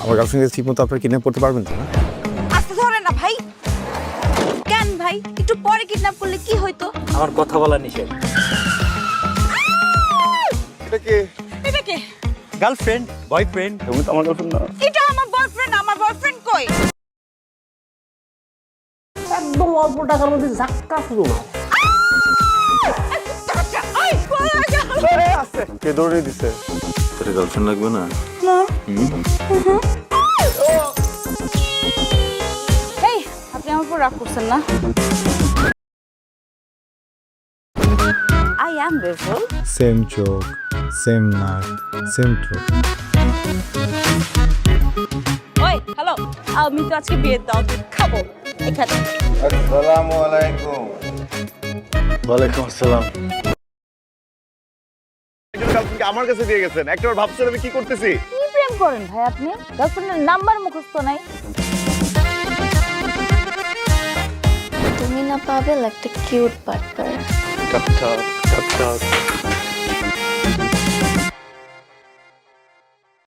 আমার গার্লফ্রেন্ডকে ঠিক মতো আপনারা কিডন্যাপ করতে পারবেন তো না? আস্তে ধরে না ভাই। কেন ভাই, একটু পরে কিডন্যাপ করলে কি হইতো? আমার কথা বলা নিষেধ। এটা কে? এটা কে? Girlfriend, boyfriend. তুমি তো আমার গার্লফ্রেন্ড না। এটা আমার বয়ফ্রেন্ড। আমার বয়ফ্রেন্ড কই? একদম অল্প টাকার মধ্যে ধাক্কা শুরু না। আই পালা যা। কে দৌড়ে দিছে? তোর গার্লফ্রেন্ড লাগবে না? এই, আপনি আমার উপর রাগ করছেন না? I am beautiful. সেম চোখ, সেম নাক, সেম থ্রোট। ওই, হ্যালো। আমি তো আজকে বিয়ের দাওয়াত খাবো এখানে। আসসালামু আলাইকুম। ওয়ালাইকুম আসসালাম। একজন গার্লফ্রেন্ডকে আমার কাছে দিয়ে গেছেন, একটাবার ভাবছেন আমি কি করতেছি? কি প্রেম করেন ভাই আপনি? গার্লফ্রেন্ডের নাম্বার মুখস্থ নাই? তুমি না পাবেল একটা কিউট পার্টনার। ঠক ঠক ঠক ঠক।